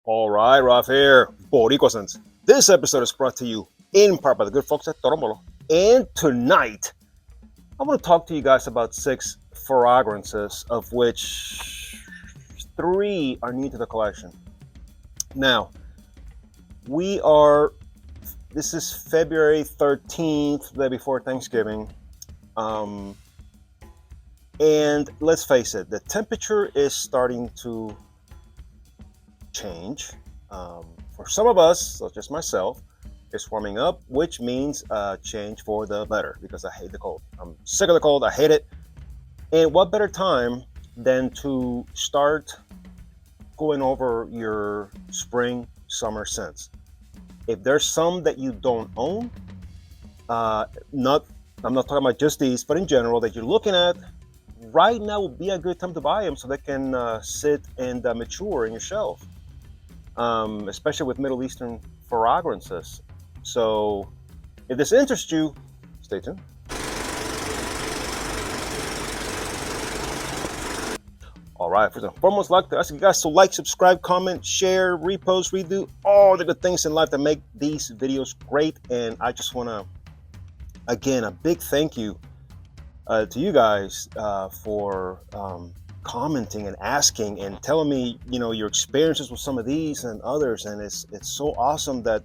All right, Ralph here, Boricua. This episode is brought to you in part by the good folks at Torombolo. And tonight, I want to talk to you guys about 6 fragrances, of which 3 are new to the collection. Now, we are, this is February 13th, the day before Thanksgiving. And let's face it, the temperature is starting to change. For some of us, such as myself, it's warming up, which means change for the better because I hate the cold. I'm sick of the cold. I hate it. And what better time than to start going over your spring, summer scents? If there's some that you don't own, I'm not talking about just these, but in general that you're looking at, right now would be a good time to buy them so they can sit and mature in your shelf. Especially with Middle Eastern fragrances. So, if this interests you, stay tuned. All right, first and foremost, I'd like to ask you guys to like, subscribe, comment, share, repost, redo, all the good things in life that make these videos great. And I just want to, again, a big thank you to you guys for commenting and asking and telling me, your experiences with some of these and others. And it's so awesome that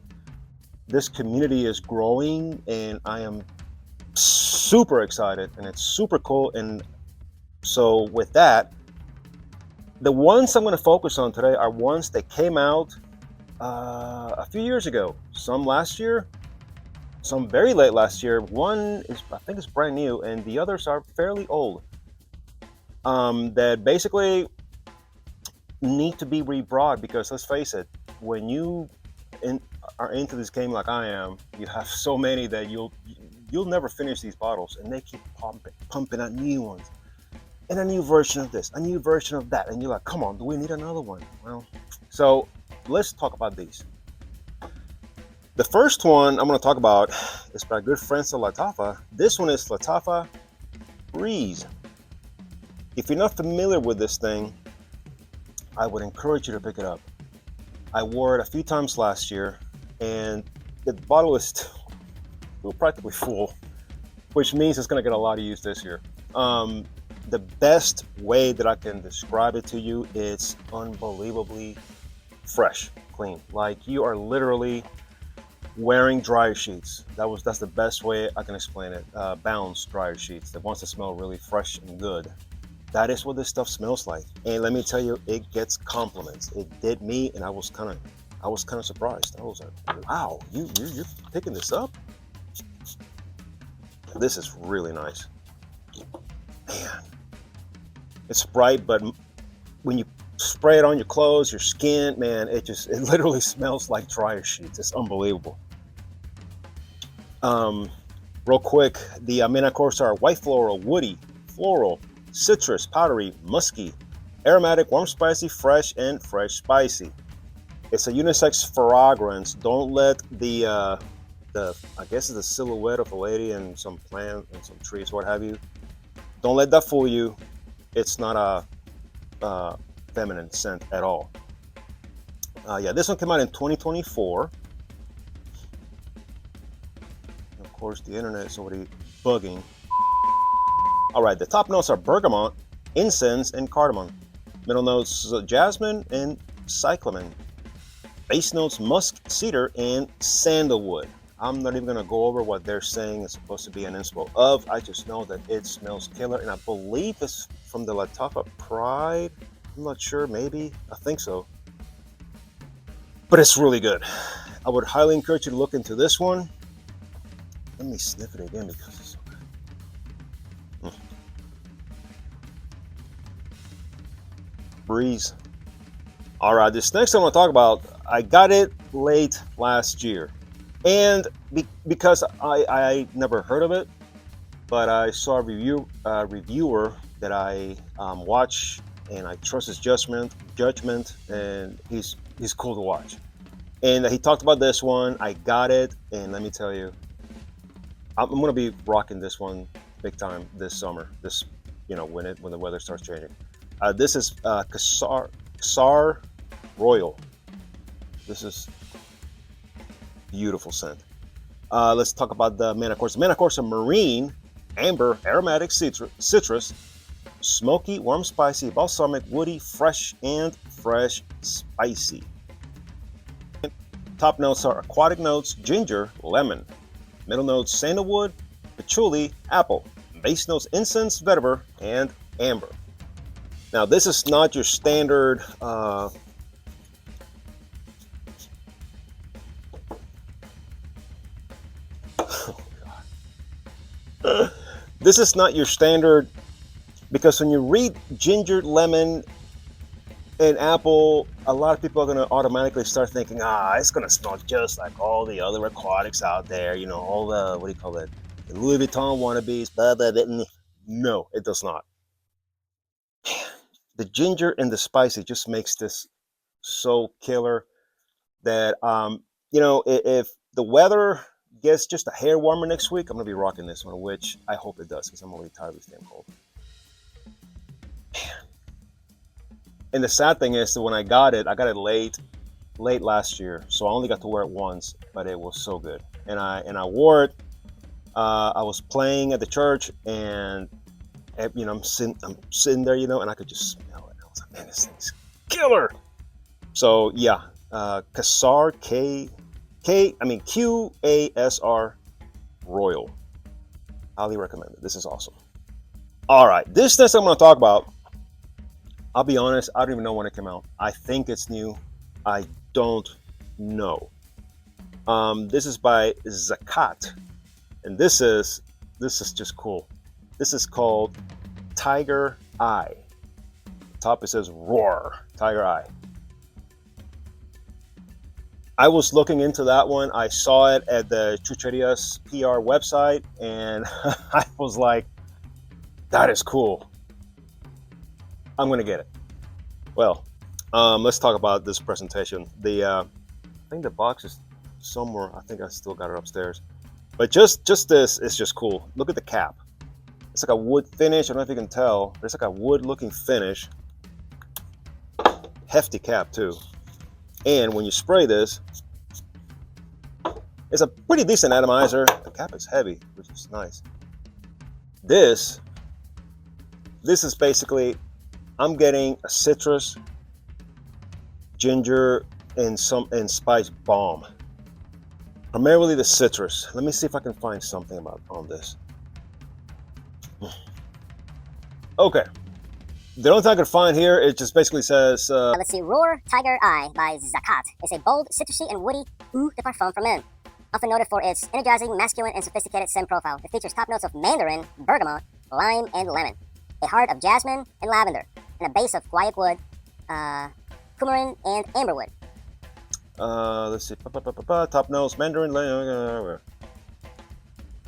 this community is growing, and I am super excited, and it's super cool. And so with that, the ones I'm going to focus on today are ones that came out a few years ago, some last year, some very late last year. One is, I think, it's brand new, and the others are fairly old. That basically need to be rebrought because let's face it, when you are into this game like I am, you have so many that you'll never finish these bottles, and they keep pumping out new ones, and a new version of this, a new version of that, and you're like, come on, do we need another one? Well, so let's talk about these. The first one I'm going to talk about is by good friends of Latafa. This one is Latafa Breeze. If you're not familiar with this thing, I would encourage you to pick it up. I wore it a few times last year, and the bottle is still practically full, which means it's going to get a lot of use this year. The best way that I can describe it to you, it's unbelievably fresh, clean. Like you are literally wearing dryer sheets. That's the best way I can explain it. Bounce dryer sheets that wants to smell really fresh and good. That is what this stuff smells like. And let me tell you, it gets compliments. It did me, and I was kind of surprised. I was like, wow, you're picking this up? This is really nice. Man, it's bright, but when you spray it on your clothes, your skin, man, it literally smells like dryer sheets. It's unbelievable. Real quick, the Amena Corsair white floral, woody, floral, citrus, powdery, musky, aromatic, warm, spicy, fresh, and fresh spicy. It's a unisex fragrance. Don't let the I guess it's the silhouette of a lady and some plant and some trees, what have you. Don't let that fool you. It's not a feminine scent at all. Yeah, this one came out in 2024. And of course, the internet is already bugging. All right, the top notes are bergamot, incense, and cardamom. Middle notes jasmine and cyclamen. Base notes musk, cedar, and sandalwood. I'm not even going to go over what they're saying is supposed to be an inspo of. I just know that it smells killer, and I believe it's from the Latafa Pride. I'm not sure, maybe. I think so. But it's really good. I would highly encourage you to look into this one. Let me sniff it again because it's so good. Breeze. All right, this next I want to talk about, I got it late last year. And because I never heard of it, but I saw a reviewer that I watch, and I trust his judgment, and he's cool to watch. And he talked about this one. I got it, and let me tell you, I'm going to be rocking this one big time this summer. This, when the weather starts changing. This is Cassar Royal. This is beautiful scent. Let's talk about the Manna Corsa. Manna Corsa Marine, Amber, Aromatic Citrus, Smoky, Warm Spicy, Balsamic, Woody, Fresh, and Fresh Spicy. Top notes are aquatic notes, ginger, lemon. Middle notes, sandalwood, patchouli, apple. Base notes, incense, vetiver, and amber. Now, this is not your standard this is not your standard, because when you read ginger, lemon, and apple, a lot of people are going to automatically start thinking, it's going to smell just like all the other aquatics out there, you know, all the, what do you call it, the Louis Vuitton wannabes, blah, blah, blah. No, it does not. The ginger and the spicy just makes this so killer that, you know, if the weather gets just a hair warmer next week, I'm going to be rocking this one, which I hope it does, because I'm already tired of this damn cold. And the sad thing is that when I got it late last year, so I only got to wear it once, but it was so good. And I wore it. I was playing at the church, and you know, I'm sitting there, you know, and I could just smell it. I was like, man, this thing's killer. So yeah, Qasar QASR Royal. Highly recommend it. This is awesome. All right, this next I'm going to talk about, I'll be honest, I don't even know when it came out. I think it's new. I don't know. This is by Zakat, and this is just cool. This is called Tiger Eye. Top it says Roar, Tiger Eye. I was looking into that one. I saw it at the Chucheria's PR website, and I was like, that is cool. I'm gonna get it. Well, let's talk about this presentation. I think the box is somewhere. I think I still got it upstairs. But just this is just cool. Look at the cap. It's like a wood finish. I don't know if you can tell. But it's like a wood-looking finish. Hefty cap too. And when you spray this, it's a pretty decent atomizer. The cap is heavy, which is nice. This is basically, I'm getting a citrus, ginger, and spice bomb. Primarily the citrus. Let me see if I can find something on this. Okay. The only thing I could find here, it just basically says... let's see, Roar Tiger Eye by Zakat. It's a bold, citrusy, and woody eau de parfum for men. Often noted for its energizing, masculine, and sophisticated scent profile. It features top notes of mandarin, bergamot, lime, and lemon. A heart of jasmine and lavender. And a base of quiet wood, coumarin, and amberwood. Let's see. Top notes, mandarin.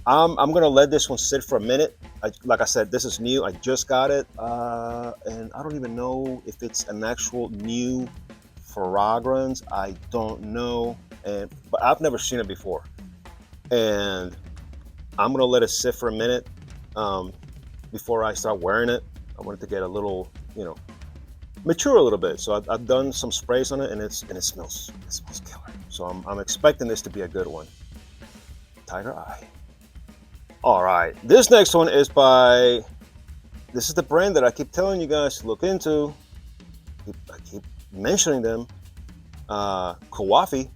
I'm gonna let this one sit for a minute. Like I said, this is new. I just got it, and I don't even know if it's an actual new fragrance. I don't know, but I've never seen it before, and I'm gonna let it sit for a minute before I start wearing it. I want it to get a little, you know, mature a little bit. So I've done some sprays on it, and it smells killer. So I'm expecting this to be a good one. Tiger Eye. All right, this next one is by, this is the brand that I keep telling you guys to look into. I keep mentioning them. Kawafi.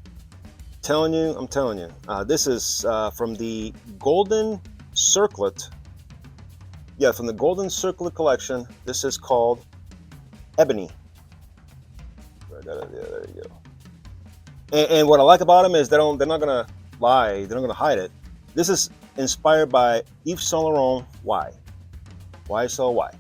I'm telling you. This is from the Golden Circlet. Yeah, from the Golden Circlet collection. This is called Ebony. There you go. And what I like about them is they're not gonna lie. They're not gonna hide it. This is inspired by Yves Saint Laurent. Why so why?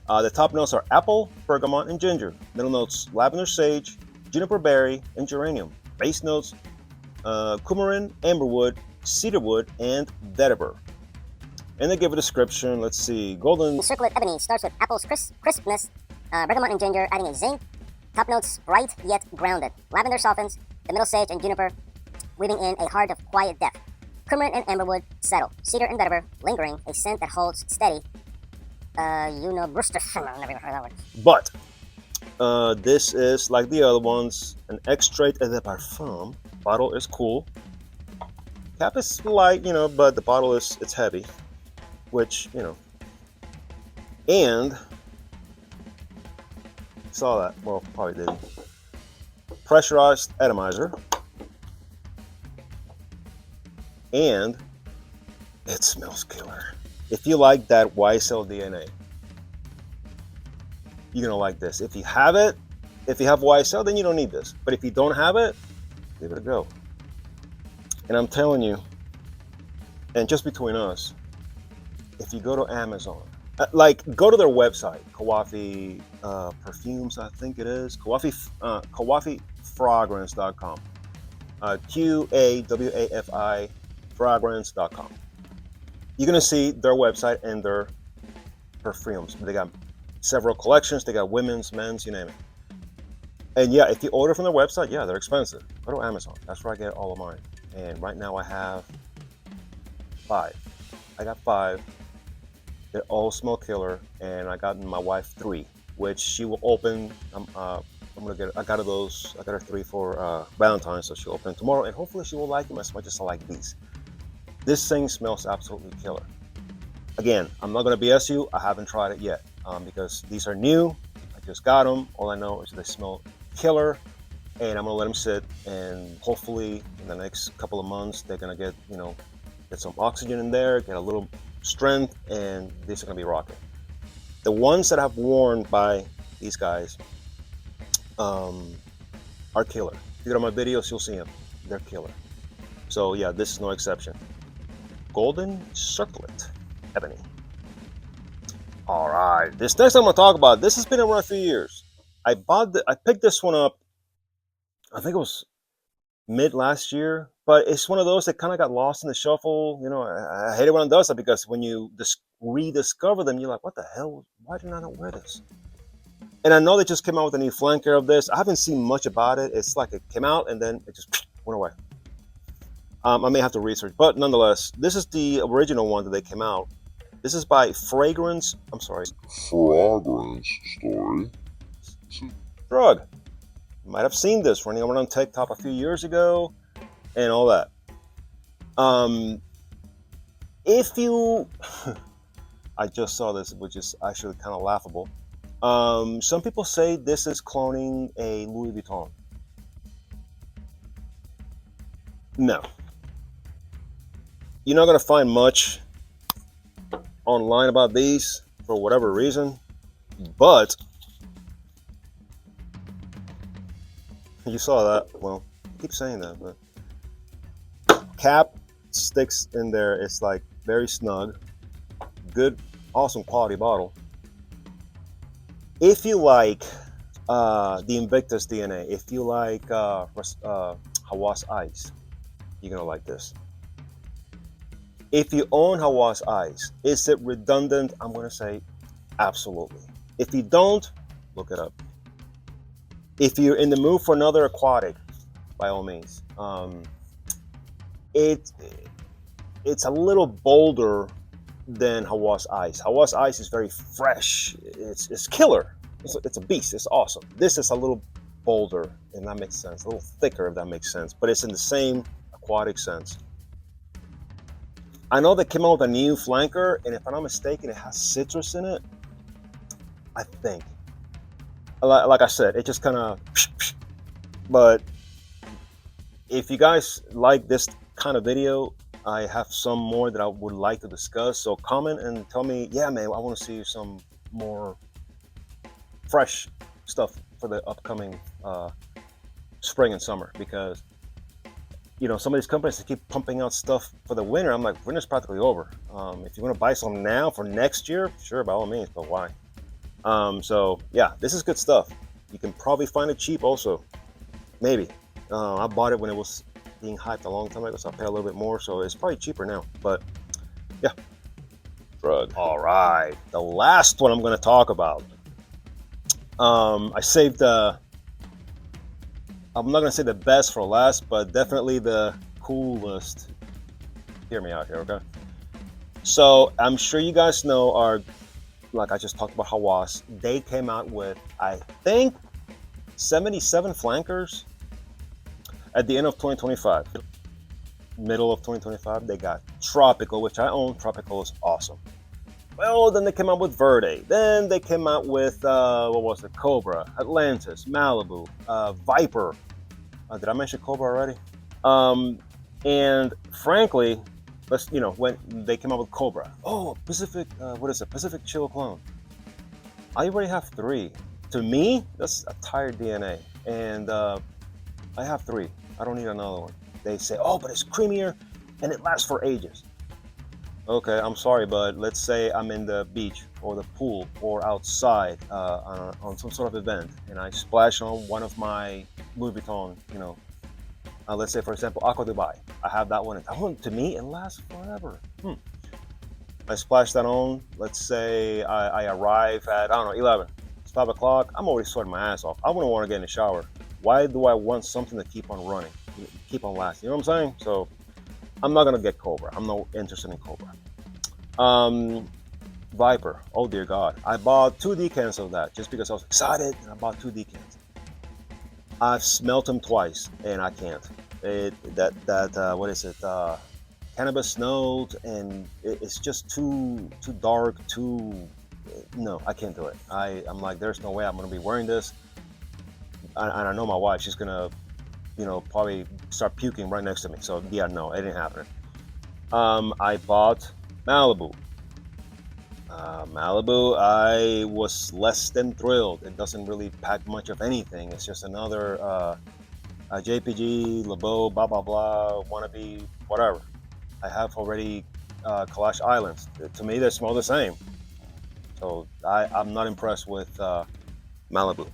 The top notes are apple, bergamot, and ginger. Middle notes, lavender, sage, juniper berry, and geranium. Base notes, coumarin, amberwood, cedarwood, and vetiver. And they give a description. Let's see. Golden Circlet Ebony starts with apple's crispness, bergamot and ginger adding a zing. Top notes, bright yet grounded. Lavender softens, the middle sage and juniper weaving in a heart of quiet depth. Coumarin and amberwood settle. Cedar and vetiver lingering, a scent that holds steady. Brewster. I've never heard that word. But This is like the other ones, an extrait de parfum. Bottle is cool. Cap is light, but the bottle it's heavy, which, and saw that. Well, probably didn't. Pressurized atomizer, and it smells killer. If you like that YSL DNA, you're gonna like this. If you have it, if you have YSL, then you don't need this. But if you don't have it, give it a go. And I'm telling you, and just between us, if you go to Amazon, go to their website, Kawafi Perfumes, I think it is, KawafiFragrance.com, QAWAFI Fragrance.com. You're gonna see their website and their perfumes. They got several collections. They got women's, men's, you name it. And yeah, if you order from their website, yeah, they're expensive. Go to Amazon. That's where I get all of mine. And right now I have 5. I got 5. They all smell killer, and I got my wife 3, which she will open. I'm gonna get. I got her 3 for Valentine's, so she'll open tomorrow, and hopefully she will like them as much as I like these. This thing smells absolutely killer. Again, I'm not gonna BS you. I haven't tried it yet because these are new. I just got them. All I know is they smell killer, and I'm gonna let them sit, and hopefully in the next couple of months they're gonna get get some oxygen in there, get a little strength, and these are gonna be rocking. The ones that I've worn by these guys are killer. If you go to my videos, you'll see them. They're killer. So yeah, this is no exception. Golden Circlet Ebony. All right, this next I'm gonna talk about. This has been around a few years. I picked this one up. I think it was mid last year, but it's one of those that kind of got lost in the shuffle. I hate it when it does that because when you rediscover them, you're like, what the hell? Why did I not wear this? And I know they just came out with a new flanker of this. I haven't seen much about it. It's like it came out and then it just went away. I may have to research, but nonetheless, this is the original one that they came out. This is by Fragrance Story. Drug. You might have seen this running around on TikTok a few years ago and all that. If you, I just saw this, which is actually kind of laughable. Some people say this is cloning a Louis Vuitton. No. You're not going to find much online about these for whatever reason, but you saw that. Well, I keep saying that, but cap sticks in there. It's like very snug, good, awesome quality bottle. If you like the Invictus DNA, if you like Hawas Ice, you're gonna like this. If you own Hawas Ice, is it redundant? I'm gonna say absolutely. If you don't, look it up. If you're in the mood for another aquatic, by all means. It's a little bolder than Hawas Ice. Hawas Ice is very fresh. It's killer. It's a beast. It's awesome. This is a little bolder, and that makes sense. A little thicker, if that makes sense. But it's in the same aquatic sense. I know they came out with a new flanker, and if I'm not mistaken, it has citrus in it. I think. Like I said, it just kind of. But if you guys like this kind of video, I have some more that I would like to discuss. So comment and tell me, yeah, man, I want to see some more fresh stuff for the upcoming spring and summer, because some of these companies that keep pumping out stuff for the winter. I'm like, winter's practically over. If you want to buy some now for next year, sure, by all means, but why? So yeah, this is good stuff. You can probably find it cheap also, maybe. I bought it when it was being hyped a long time ago, so I paid a little bit more, so it's probably cheaper now, but yeah. Drug. All right, the last one I'm going to talk about. I saved I'm not going to say the best for last, but definitely the coolest. Hear me out here, okay? So I'm sure you guys know like I just talked about Hawas. They came out with, I think 77 flankers at the end of 2025. Middle of 2025, they got Tropical, which I own. Tropical is awesome. Well, then they came out with Verde. Then they came out with, what was it? Cobra, Atlantis, Malibu, Viper. Did I mention Cobra already? And frankly, when they came out with Cobra. Oh, Pacific, what is it? Pacific Chill Clone. I already have 3. To me, that's a tired DNA. And I have 3. I don't need another one. They say, oh, but it's creamier and it lasts for ages. Okay, I'm sorry, but let's say I'm in the beach or the pool or outside on some sort of event, and I splash on one of my Louis Vuitton, let's say, for example, Aqua Dubai. I have that one, and that one, to me, it lasts forever. I splash that on, let's say I arrive at, 11. It's 5 o'clock. I'm already sweating my ass off. I wouldn't want to get in the shower. Why do I want something to keep on running, keep on lasting? You know what I'm saying? So I'm not going to get Cobra. I'm not interested in Cobra. Viper. Oh, dear God. I bought 2 decants of that just because I was excited, and I bought 2 decants. I've smelt them twice, and I can't. What is it? Cannabis note, and it's just too dark, no, I can't do it. I'm like, there's no way I'm going to be wearing this. And I know my wife, she's going to, probably start puking right next to me. So yeah, no, it didn't happen. I bought Malibu. Malibu, I was less than thrilled. It doesn't really pack much of anything. It's just another JPG, LeBeau, blah, blah, blah, wannabe, whatever. I have already Kalash Islands. To me, they smell the same. So I'm not impressed with Malibu.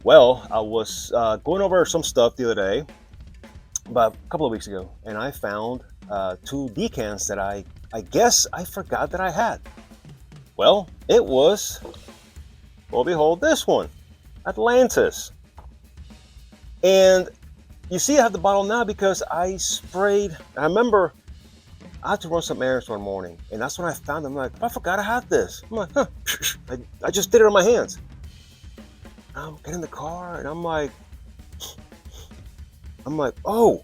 Well, I was going over some stuff the other day, about a couple of weeks ago, and I found 2 decants that I guess I forgot that I had. Well, it was, well, behold, this one, Atlantis. And you see I have the bottle now because I sprayed. I remember I had to run some errands one morning, and that's when I found them. I'm like, I forgot I had this. I'm like, huh, I just did it on my hands. I'm getting in the car, and I'm like, oh,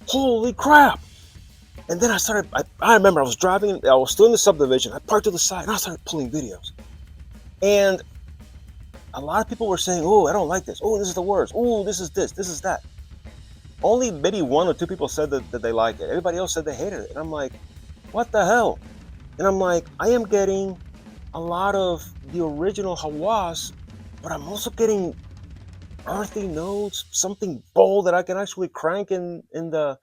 holy crap. And then I remember I was driving, I was still in the subdivision, I parked to the side, and I started pulling videos. And a lot of people were saying, oh, I don't like this. Oh, this is the worst. Oh, this is that. Only maybe 1 or 2 people said that they liked it. Everybody else said they hated it. And I'm like, what the hell? And I'm like, I am getting a lot of the original Hawas, but I'm also getting earthy notes, something bold that I can actually crank in the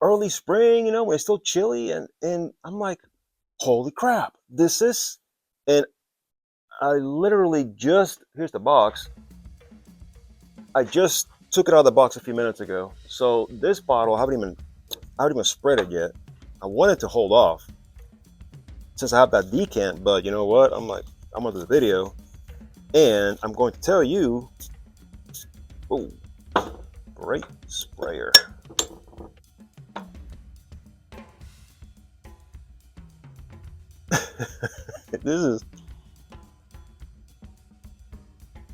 early spring, when it's still chilly, and I'm like, holy crap, this is, and I literally here's the box. I just took it out of the box a few minutes ago. So this bottle, I haven't even spread it yet. I wanted to hold off since I have that decant, but you know what? I'm like, I'm gonna do the video, and I'm going to tell you. Oh, great sprayer.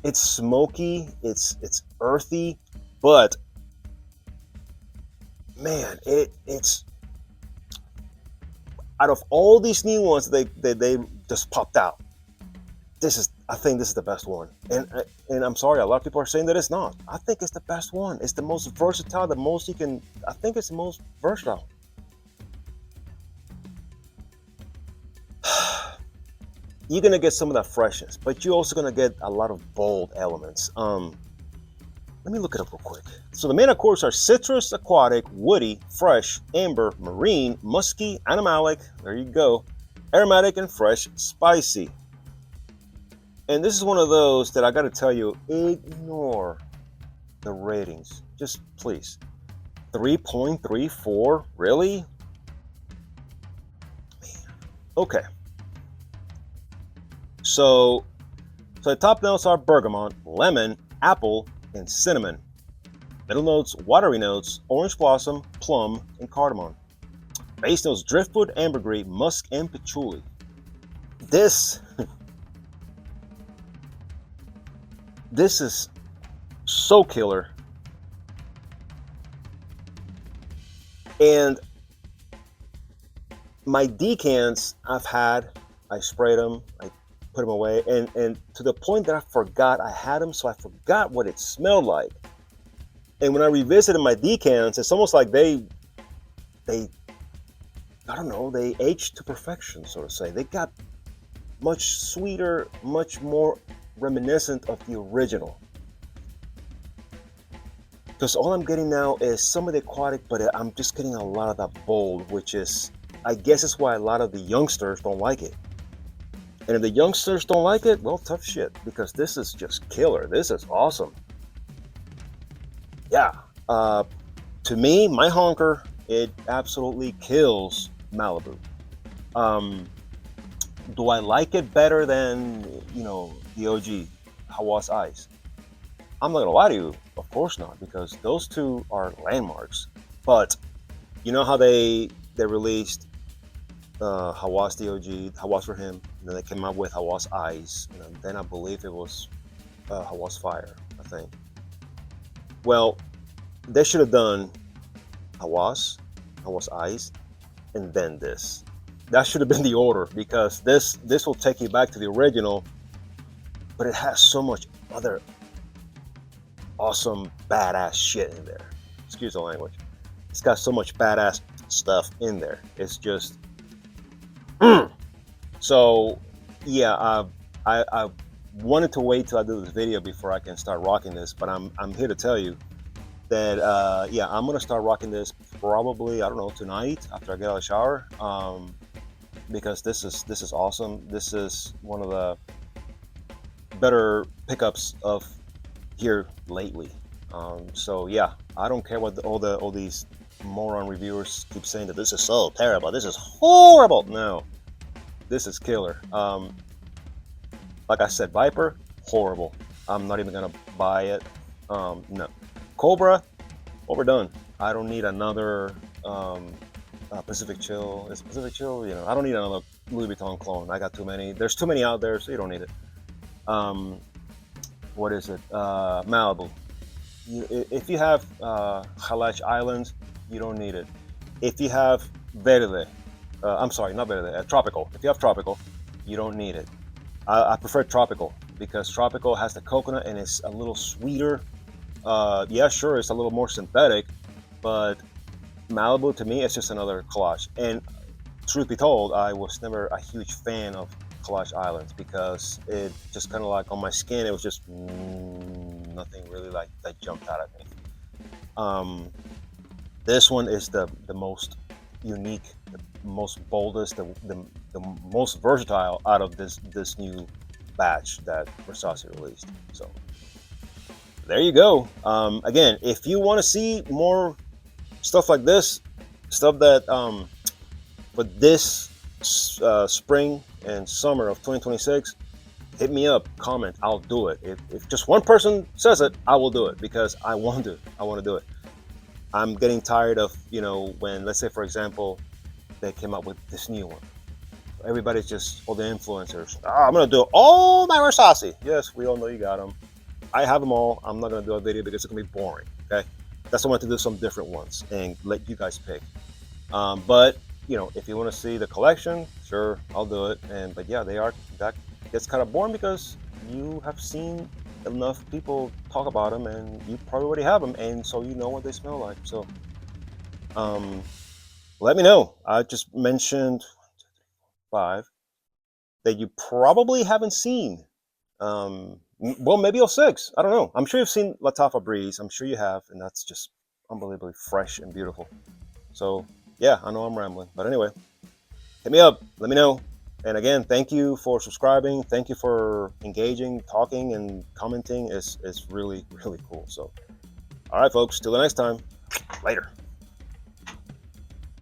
It's smoky, it's earthy, but man, it's out of all these new ones they just popped out. I think this is the best one, and I'm sorry, a lot of people are saying that it's not. I think it's the best one. It's the most versatile, I think it's the most versatile. You're gonna get some of that freshness, but you're also gonna get a lot of bold elements. Let me look it up real quick. So the main accords are citrus, aquatic, woody, fresh, amber, marine, musky, animalic, there you go, aromatic, and fresh, spicy. And this is one of those that I gotta tell you, ignore the ratings. Just please. 3.34, really? Man. Okay. So the top notes are bergamot, lemon, apple, and cinnamon. Middle notes, watery notes, orange blossom, plum, and cardamom. Base notes, driftwood, ambergris, musk, and patchouli. This This is so killer. And my decants I sprayed them, I put them away, and to the point that I forgot I had them, so I forgot what it smelled like. And when I revisited my decants, it's almost like they I don't know, they aged to perfection, so to say. They got much sweeter, much more reminiscent of the original. Because all I'm getting now is some of the aquatic, but I'm just getting a lot of that bold, which is, I guess it's why a lot of the youngsters don't like it. And if the youngsters don't like it, well, tough shit, because this is just killer. This is awesome. Yeah. To me, my honker, it absolutely kills Malibu. Do I like it better than, the OG Hawass Ice? I'm not gonna lie to you, of course not, because those two are landmarks. But you know how they released Hawass the OG, Hawass for him, and then they came out with Hawass Ice, and then I believe it was Hawass Fire, I think. Well, they should have done Hawass Ice, and then this. That should have been the order, because this will take you back to the original, but it has so much other awesome badass shit in there. Excuse the language. It's got so much badass stuff in there. It's just so yeah. I wanted to wait till I do this video before I can start rocking this, but I'm here to tell you that yeah, I'm gonna start rocking this probably, I don't know, tonight after I get out of the shower, because this is awesome. This is one of the better pickups of here lately. So yeah, I don't care what all these moron reviewers keep saying that this is so terrible, this is horrible. No, this is killer. Like I said, Viper, horrible. I'm not even gonna buy it. No. Cobra, overdone. I don't need another Pacific Chill. Is Pacific Chill? I don't need another Louis Vuitton clone. I got too many. There's too many out there, so you don't need it. What is it? Malibu. If you have Halach Islands, you don't need it. If you have Verde, I'm sorry, not Verde, Tropical. If you have Tropical, you don't need it. I prefer Tropical because Tropical has the coconut and it's a little sweeter. Yeah, sure, it's a little more synthetic, but Malibu to me is just another collage. And truth be told, I was never a huge fan of Collage Islands because it just kind of like on my skin, it was just nothing really like that jumped out at me. This one is the most unique, the most boldest, the most versatile out of this new batch that Versace released. So there you go. Again, if you want to see more stuff like this, stuff that for this spring and summer of 2026, hit me up, comment, I'll do it. If just one person says it, I will do it because I want to do it. I'm getting tired of, when, let's say, for example, they came up with this new one. Everybody's just, all the influencers, I'm going to do all my Versace. Yes, we all know you got them. I have them all. I'm not going to do a video because it's going to be boring, okay? That's why I want to do some different ones and let you guys pick. But, if you want to see the collection, sure, I'll do it. But yeah, that gets kind of boring because you have seen enough people talk about them and you probably already have them, and so you know what they smell like. So let me know. I just mentioned 5 that you probably haven't seen. Well, maybe 06. I don't know. I'm sure you've seen Latafa Breeze. I'm sure you have, and that's just unbelievably fresh and beautiful. So yeah, I know I'm rambling, but anyway, hit me up. Let me know. And again, thank you for subscribing. Thank you for engaging, talking, and commenting. It's really, really cool. So, all right, folks. Till the next time. Later.